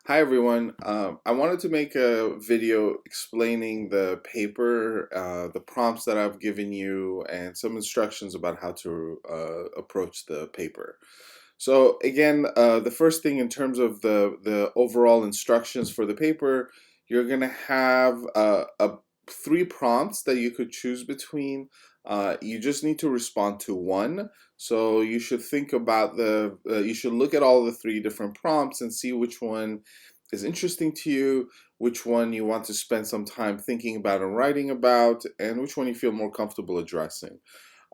Hi everyone. I wanted to make a video explaining the paper, the prompts that I've given you, and some instructions about how to approach the paper. So again, the first thing in terms of the overall instructions for the paper, you're gonna have three prompts that you could choose between. You just need to respond to one. So you should think about you should look at all the three different prompts and see which one is interesting to you, which one you want to spend some time thinking about and writing about, and which one you feel more comfortable addressing.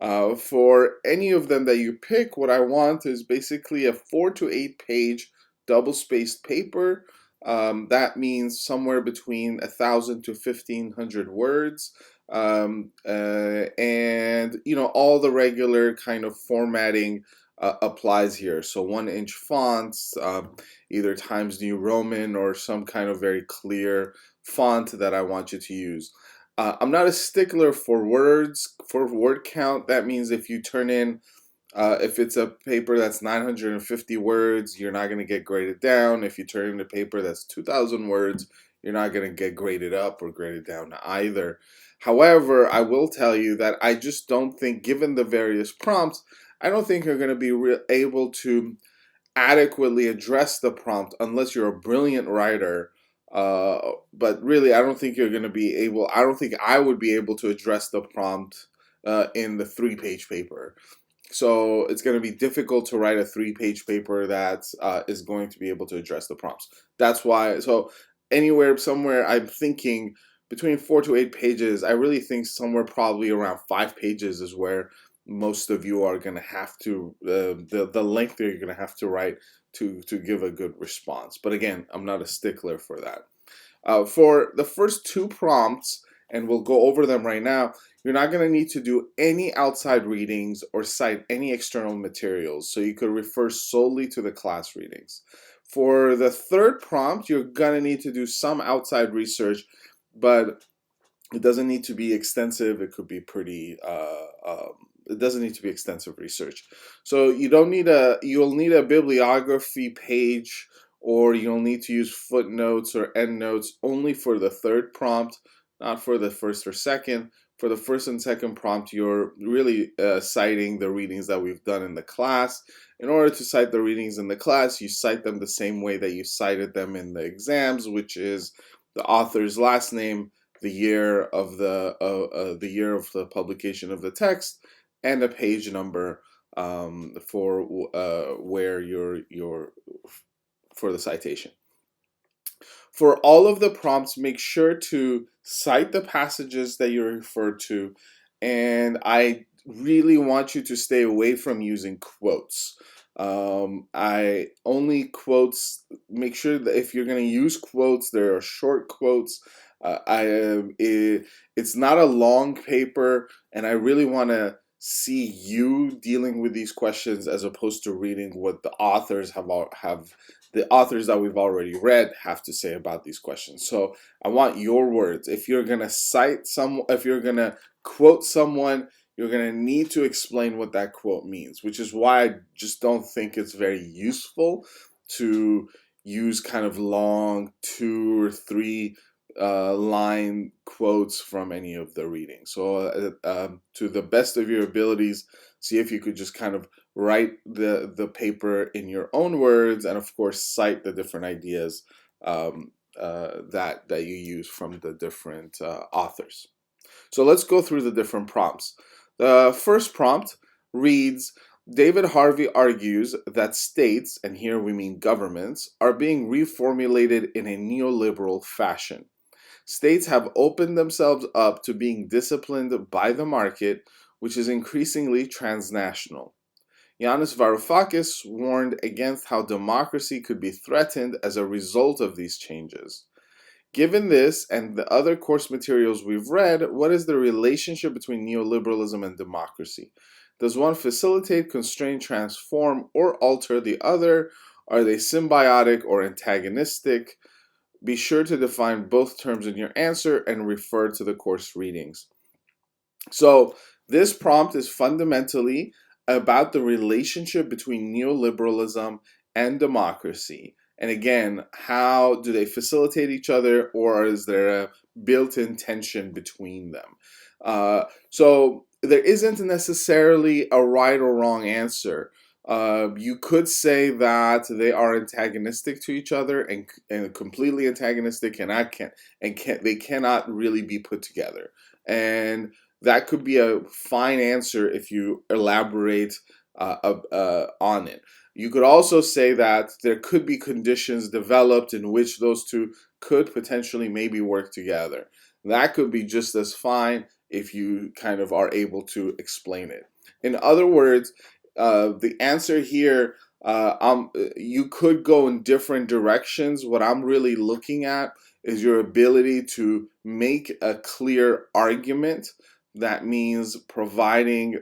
For any of them that you pick, what I want is basically a 4 to 8 page double-spaced paper. That means somewhere between 1,000 to 1,500 words. And all the regular kind of formatting applies here. So 1 inch fonts, either Times New Roman or some kind of very clear font that I want you to use. I'm not a stickler for words, for word count. That means if you turn in, if it's a paper that's 950 words, you're not going to get graded down. If you turn in a paper that's 2,000 words, you're not going to get graded up or graded down either. However, I will tell you that I just don't think, given the various prompts, I don't think you're going to be able to adequately address the prompt unless you're a brilliant writer. But really, I don't think you're going to be able, I don't think I would be able to address the prompt in the 3 page paper. So it's going to be difficult to write a 3 page paper that is going to be able to address the prompts. That's why, so anywhere, somewhere, I'm thinking between 4 to 8 pages. I really think somewhere probably around 5 pages is where most of you are going to have to, the length that you're going to have to write to give a good response. But again, I'm not a stickler for that. For the first two prompts, and we'll go over them right now, you're not going to need to do any outside readings or cite any external materials, so you could refer solely to the class readings. For the third prompt, you're going to need to do some outside research, but it doesn't need to be extensive. It could be pretty, it doesn't need to be extensive research. So you'll need a bibliography page, or you'll need to use footnotes or endnotes only for the third prompt, not for the first or second. For the first and second prompt, you're really citing the readings that we've done in the class. In order to cite the readings in the class, you cite them the same way that you cited them in the exams, which is the author's last name, the year of the year of the publication of the text, and a page number for where your for the citation. For all of the prompts, make sure to cite the passages that you refer to, and I really want you to stay away from using quotes. I only quotes. Make sure that if you're going to use quotes, there are short quotes. It's not a long paper, and I really want to see you dealing with these questions as opposed to reading what the authors have the authors that we've already read have to say about these questions. So I want your words. If you're gonna if you're gonna quote someone, you're gonna need to explain what that quote means, which is why I just don't think it's very useful to use kind of long 2 or 3 line quotes from any of the readings. So to the best of your abilities, see if you could just kind of write the paper in your own words, and of course cite the different ideas that you use from the different authors. So let's go through the different prompts. The first prompt reads, David Harvey argues that states, and here we mean governments, are being reformulated in a neoliberal fashion. States have opened themselves up to being disciplined by the market, which is increasingly transnational. Yanis Varoufakis warned against how democracy could be threatened as a result of these changes. Given this and the other course materials we've read, what is the relationship between neoliberalism and democracy? Does one facilitate, constrain, transform, or alter the other? Are they symbiotic or antagonistic? Be sure to define both terms in your answer and refer to the course readings. So this prompt is fundamentally about the relationship between neoliberalism and democracy. And again, how do they facilitate each other, or is there a built-in tension between them? So there isn't necessarily a right or wrong answer. You could say that they are antagonistic to each other, and completely antagonistic, they cannot really be put together. And that could be a fine answer if you elaborate on it. You could also say that there could be conditions developed in which those two could potentially maybe work together. That could be just as fine if you kind of are able to explain it. In other words, the answer here, you could go in different directions. What I'm really looking at is your ability to make a clear argument. That means providing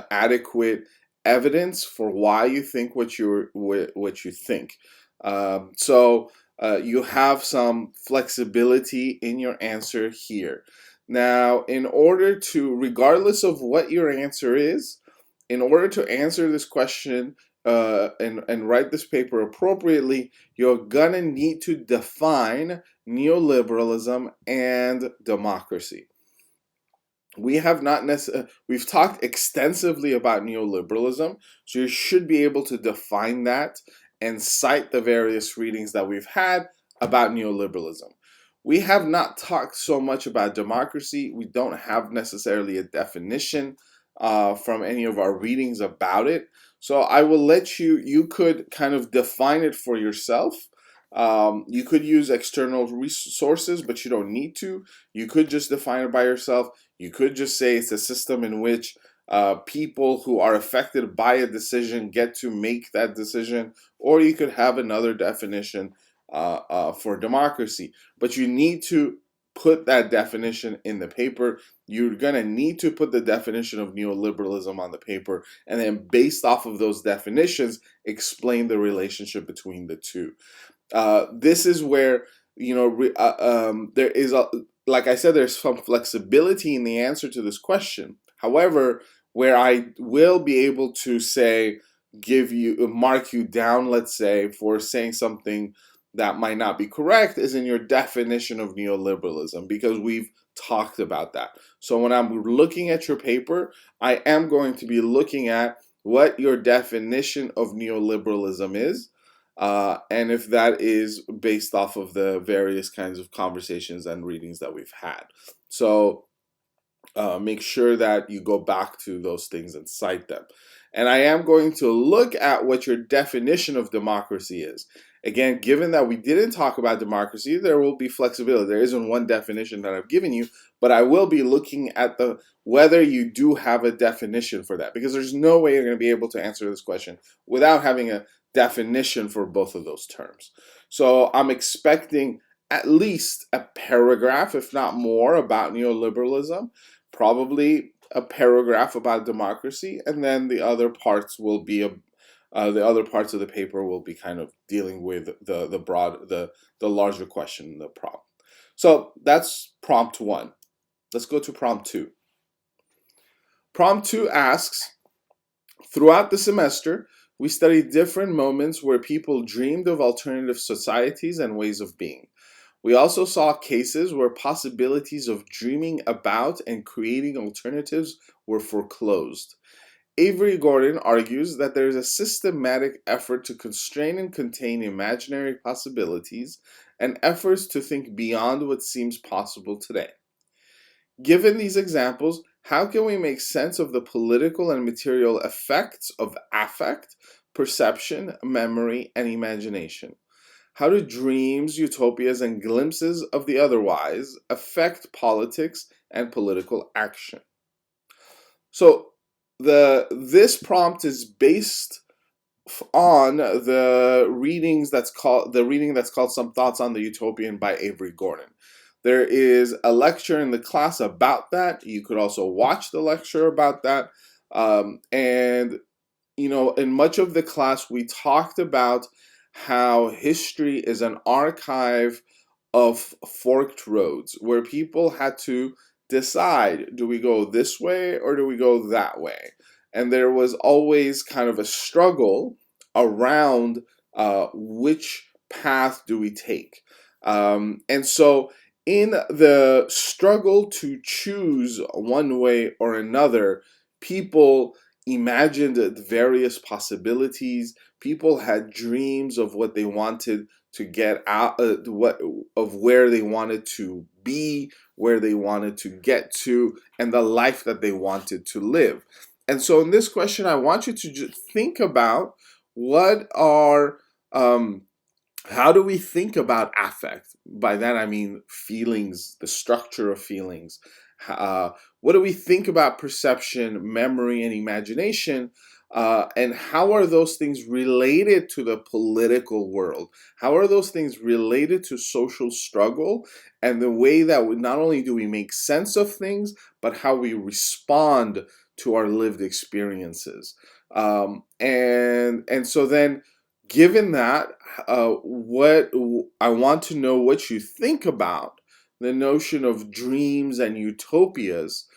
adequate evidence for why you think what you think. You have some flexibility in your answer here. Now, in order to, regardless of what your answer is, in order to answer this question and write this paper appropriately, you're gonna need to define neoliberalism and democracy. We have not necessarily, we've talked extensively about neoliberalism, so you should be able to define that and cite the various readings that we've had about neoliberalism. We have not talked so much about democracy. We don't have necessarily a definition from any of our readings about it. So I will let you could kind of define it for yourself. You could use external resources, but you don't need to. You could just define it by yourself. You could just say it's a system in which people who are affected by a decision get to make that decision, or you could have another definition for democracy. But you need to put that definition in the paper. You're going to need to put the definition of neoliberalism on the paper, and then based off of those definitions, explain the relationship between the two. This is where, there is like I said, there's some flexibility in the answer to this question. However, where I will be able to say, mark you down, let's say, for saying something that might not be correct, is in your definition of neoliberalism, because we've talked about that. So when I'm looking at your paper, I am going to be looking at what your definition of neoliberalism is, and if that is based off of the various kinds of conversations and readings that we've had. So make sure that you go back to those things and cite them. And I am going to look at what your definition of democracy is. Again, given that we didn't talk about democracy, there will be flexibility. There isn't one definition that I've given you, but I will be looking at whether you do have a definition for that, because there's no way you're going to be able to answer this question without having a definition for both of those terms. So I'm expecting at least a paragraph, if not more, about neoliberalism, probably a paragraph about democracy, and then the other parts will be the other parts of the paper will be kind of dealing with the larger question, the prompt. So that's prompt 1. Let's go to prompt 2. Prompt 2 asks, throughout the semester, we studied different moments where people dreamed of alternative societies and ways of being. We also saw cases where possibilities of dreaming about and creating alternatives were foreclosed. Avery Gordon argues that there is a systematic effort to constrain and contain imaginary possibilities and efforts to think beyond what seems possible today. Given these examples, how can we make sense of the political and material effects of affect, perception, memory, and imagination? How do dreams, utopias, and glimpses of the otherwise affect politics and political action? So this prompt is based on the reading that's called Some Thoughts on the Utopian by Avery Gordon. There is a lecture in the class about that. You could also watch the lecture about that. And in much of the class, we talked about how history is an archive of forked roads where people had to decide, do we go this way or do we go that way? And there was always kind of a struggle around which path do we take? And so, in the struggle to choose one way or another, people imagined various possibilities. People had dreams of what they wanted to get out, what of where they wanted to be, where they wanted to get to, and the life that they wanted to live. And so, in this question, I want you to just think about what are how do we think about affect? By that I mean feelings, the structure of feelings. Uh, what do we think about perception, memory, and imagination? And how are those things related to the political world? How are those things related to social struggle and the way that not only do we make sense of things, but how we respond to our lived experiences? And so then, given that, what I want to know what you think about the notion of dreams and utopias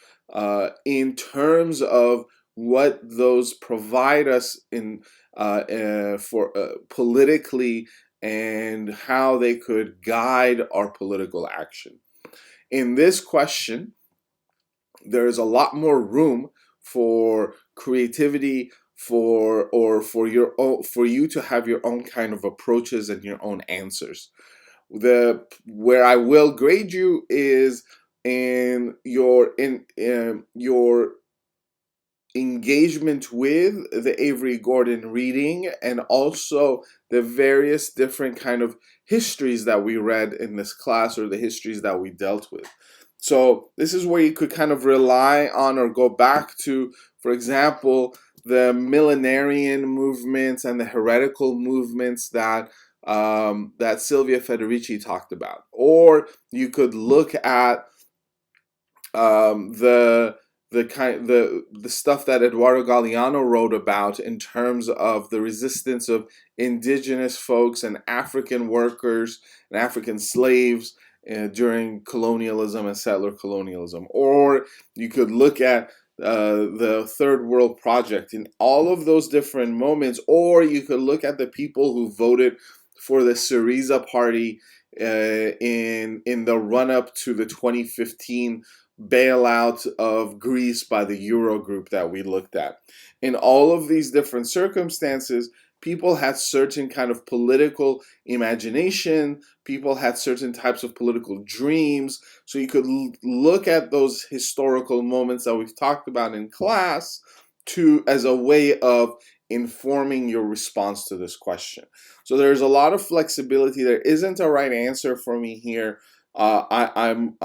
in terms of what those provide us in for politically, and how they could guide our political action. In this question, there is a lot more room for creativity, for your own, for you to have your own kind of approaches and your own answers. The Where I will grade you is in your engagement with the Avery Gordon reading, and also the various different kind of histories that we read in this class, or the histories that we dealt with. So this is where you could kind of rely on or go back to, for example, the millenarian movements and the heretical movements that Silvia Federici talked about. Or you could look at the stuff that Eduardo Galeano wrote about in terms of the resistance of indigenous folks and African workers and African slaves during colonialism and settler colonialism. Or you could look at the Third World Project in all of those different moments. Or you could look at the people who voted for the Syriza party in the run up to the 2015 bailout of Greece by the Eurogroup that we looked at. In all of these different circumstances, people had certain kind of political imagination, people had certain types of political dreams. So you could look at those historical moments that we've talked about in class to as a way of informing your response to this question. So there's a lot of flexibility. There isn't a right answer for me here. I'm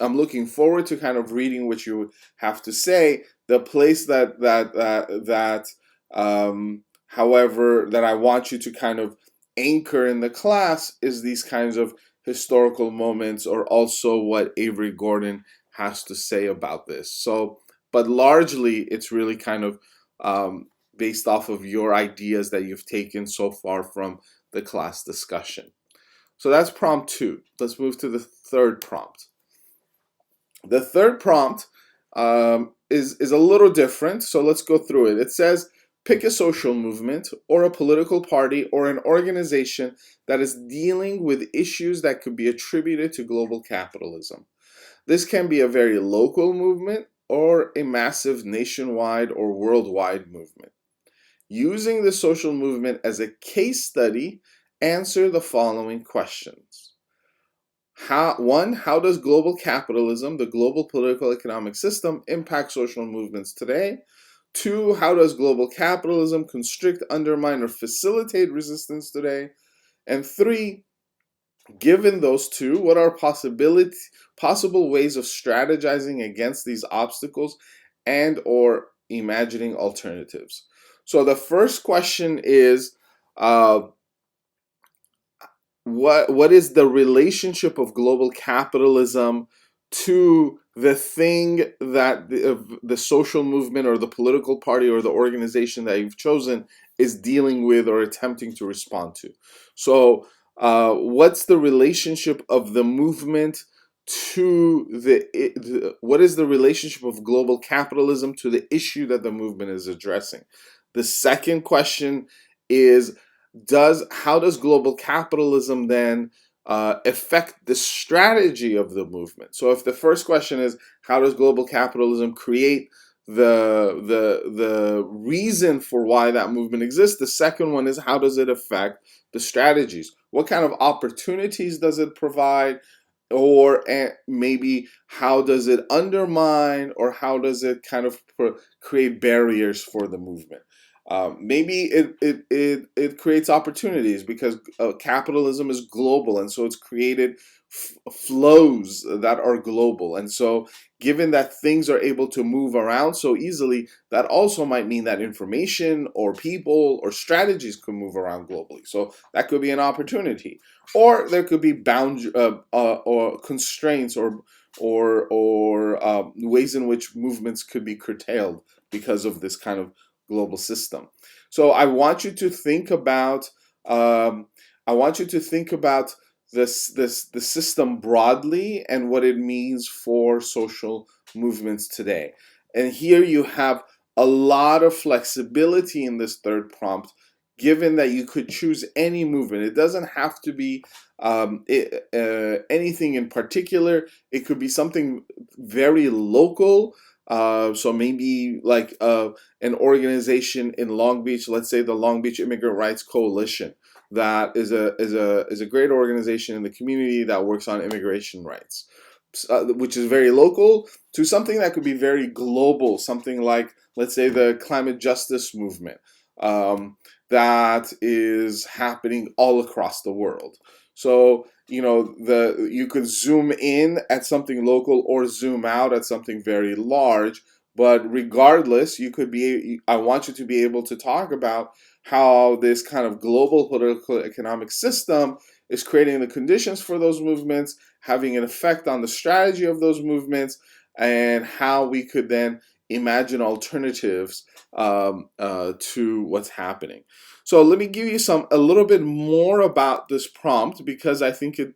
looking forward to kind of reading what you have to say. The place however, that I want you to kind of anchor in the class is these kinds of historical moments, or also what Avery Gordon has to say about this. So, but largely, it's really kind of based off of your ideas that you've taken so far from the class discussion. So that's prompt 2. Let's move to the third prompt. The third prompt is a little different, so let's go through it. It says, pick a social movement or a political party or an organization that is dealing with issues that could be attributed to global capitalism. This can be a very local movement or a massive nationwide or worldwide movement. Using the social movement as a case study, answer the following questions. How does global capitalism, the global political economic system, impact social movements today? 2, how does global capitalism constrict, undermine, or facilitate resistance today? And 3, given those two, what are possible ways of strategizing against these obstacles and or imagining alternatives? So the first question is, what is the relationship of global capitalism to the thing that the social movement or the political party or the organization that you've chosen is dealing with or attempting to respond to? So what's the relationship of the movement to what is the relationship of global capitalism to the issue that the movement is addressing? The second question is, how does global capitalism then affect the strategy of the movement? So if the first question is how does global capitalism create the reason for why that movement exists, the second one is how does it affect the strategies? What kind of opportunities does it provide? Or maybe how does it undermine, or how does it kind of create barriers for the movement? Maybe it creates opportunities because capitalism is global, and so it's created flows that are global. And so, given that things are able to move around so easily, that also might mean that information or people or strategies can move around globally. So that could be an opportunity, or there could be or constraints or ways in which movements could be curtailed because of this kind of global system. So I want you to think about I want you to think about the system broadly and what it means for social movements today. And here you have a lot of flexibility in this third prompt, given that you could choose any movement. It doesn't have to be anything in particular. It could be something very local. So maybe like an organization in Long Beach, let's say the Long Beach Immigrant Rights Coalition, that is a great organization in the community that works on immigration rights, which is very local, to something that could be very global, something like, let's say, the climate justice movement that is happening all across the world. So you could zoom in at something local or zoom out at something very large, but regardless, I want you to be able to talk about how this kind of global political economic system is creating the conditions for those movements, having an effect on the strategy of those movements, and how we could then imagine alternatives to what's happening. So let me give you a little bit more about this prompt, because I think to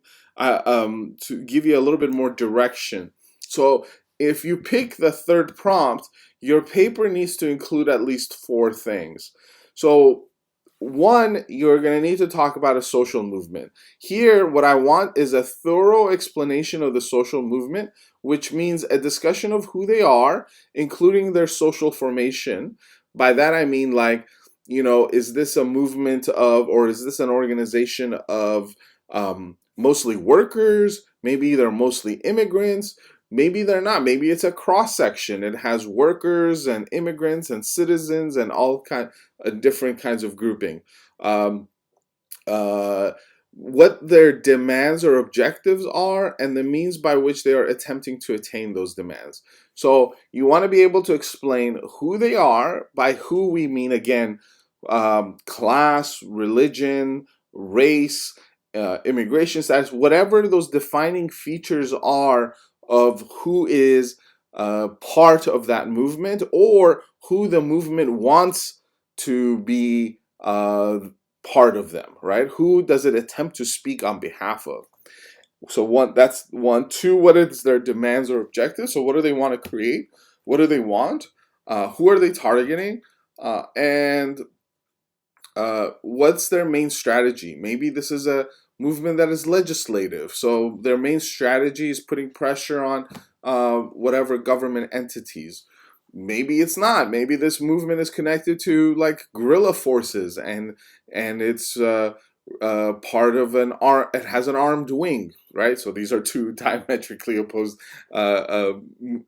give you a little bit more direction. So if you pick the third prompt, your paper needs to include at least 4 things. So one, you're going to need to talk about a social movement. Here, what I want is a thorough explanation of the social movement, which means a discussion of who they are, including their social formation. By that I mean, like, is this a movement of, or is this an organization of mostly workers? Maybe they're mostly immigrants. Maybe they're not. Maybe it's a cross section. It has workers and immigrants and citizens and all different kinds of grouping. Um, uh, what their demands or objectives are, and the means by which they are attempting to attain those demands. So you want to be able to explain who they are. By who we mean, again, class, religion, race, immigration status, whatever those defining features are of who is part of that movement, or who the movement wants to be part of them, right? Who does it attempt to speak on behalf of? So that's one. Two, what is their demands or objectives? So what do they want to create? What do they want? Who are they targeting? And what's their main strategy? Maybe this is a movement that is legislative. So their main strategy is putting pressure on whatever government entities. Maybe it's not. Maybe this movement is connected to like guerrilla forces, and it's part of it has an armed wing, right? So these are two diametrically opposed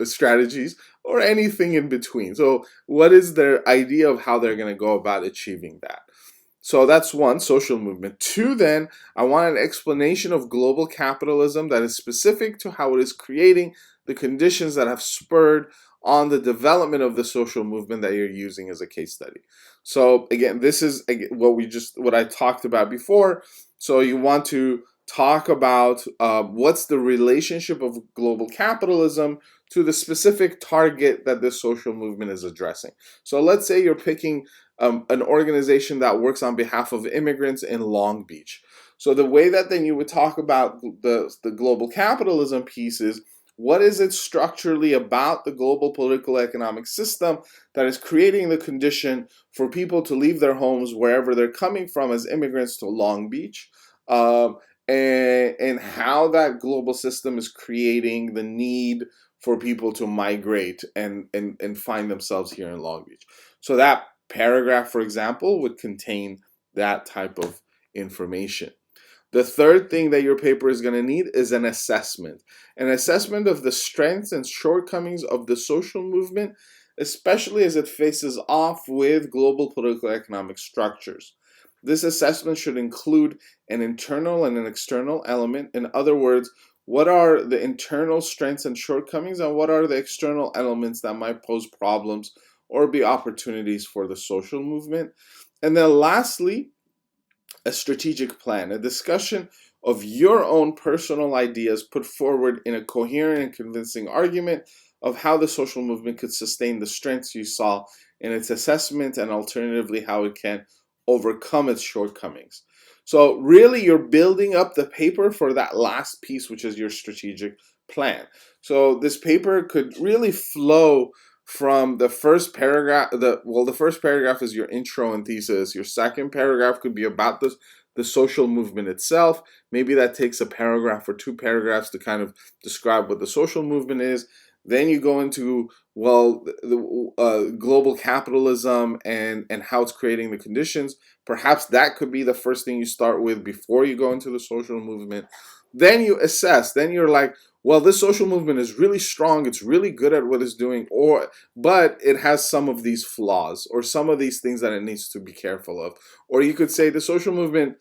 strategies, or anything in between. So what is their idea of how they're going to go about achieving that? So that's one, social movement. Two, then, I want an explanation of global capitalism that is specific to how it is creating the conditions that have spurred on the development of the social movement that you're using as a case study. So again, this is what I talked about before. So you want to talk about what's the relationship of global capitalism to the specific target that this social movement is addressing. So let's say you're picking an organization that works on behalf of immigrants in Long Beach. So the way that then you would talk about the global capitalism piece is, what is it structurally about the global political economic system that is creating the condition for people to leave their homes wherever they're coming from as immigrants to Long Beach, um, and how that global system is creating the need for people to migrate and find themselves here in Long Beach. So that paragraph, for example, would contain that type of information. The third thing that your paper is going to need is an assessment of the strengths and shortcomings of the social movement, especially as it faces off with global political economic structures. This assessment should include an internal and an external element. In other words, what are the internal strengths and shortcomings, and what are the external elements that might pose problems or be opportunities for the social movement? And then lastly, a strategic plan, a discussion of your own personal ideas put forward in a coherent and convincing argument of how the social movement could sustain the strengths you saw in its assessment, and alternatively how it can overcome its shortcomings. So really you're building up the paper for that last piece, which is your strategic plan. So this paper could really flow from the first paragraph. The first paragraph is your intro and thesis. Your second paragraph could be about the social movement itself. Maybe that takes a paragraph or two paragraphs to kind of describe what the social movement is. Then you go into, well, the global capitalism and how it's creating the conditions. Perhaps that could be the first thing you start with before you go into the social movement. Then you assess. Then you're like, well, this social movement is really strong. It's really good at what it's doing, but it has some of these flaws or some of these things that it needs to be careful of. Or you could say the social movement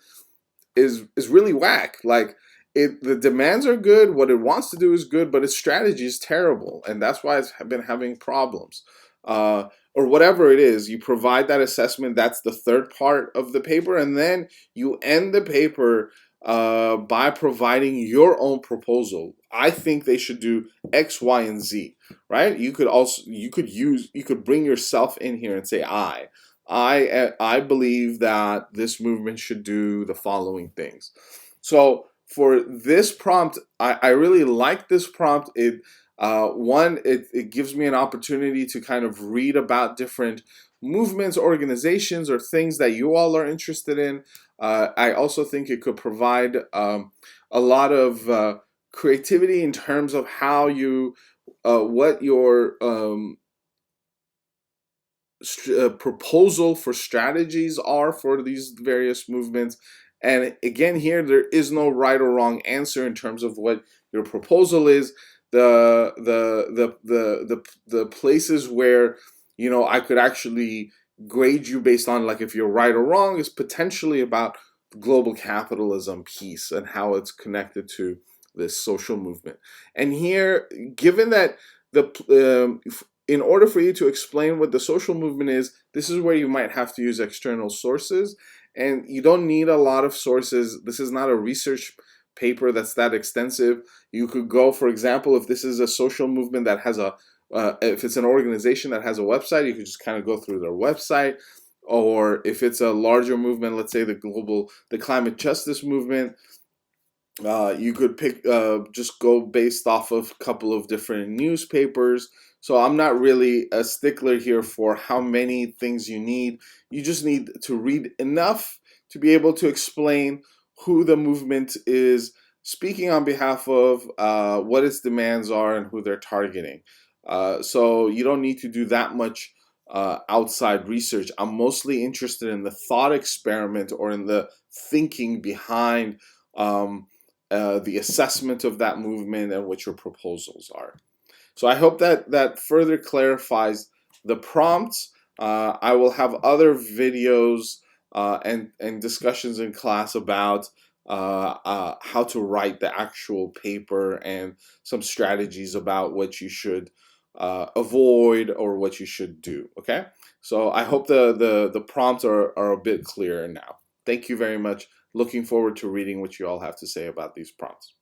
is really whack. Like the demands are good, what it wants to do is good, but its strategy is terrible, and that's why it's been having problems. Or whatever it is, you provide that assessment. That's the third part of the paper, and then you end the paper by providing your own proposal. I think they should do X, Y, and Z. Right? You could bring yourself in here and say I believe that this movement should do the following things. So for this prompt, I really like this prompt. It gives me an opportunity to kind of read about different movements, organizations, or things that you all are interested in. I also think it could provide a lot of creativity in terms of how what your proposal for strategies are for these various movements. And again, here there is no right or wrong answer in terms of what your proposal is. The places where I could actually grade you based on like if you're right or wrong is potentially about the global capitalism piece and how it's connected to this social movement. And here, given that in order for you to explain what the social movement is, this is where you might have to use external sources. And you don't need a lot of sources. This is not a research paper that's that extensive. You could go, for example, if this is a social movement that has if it's an organization that has a website, you could just kind of go through their website. Or if it's a larger movement, let's say the climate justice movement, you could just go based off of a couple of different newspapers. So I'm not really a stickler here for how many things you need. You just need to read enough to be able to explain who the movement is speaking on behalf of, what its demands are, and who they're targeting. So you don't need to do that much outside research. I'm mostly interested in the thought experiment or in the thinking behind the assessment of that movement and what your proposals are. So I hope that further clarifies the prompts. I will have other videos and discussions in class about how to write the actual paper and some strategies about what you should avoid or what you should do. Okay, so I hope the prompts are a bit clearer now. Thank you very much. Looking forward to reading what you all have to say about these prompts.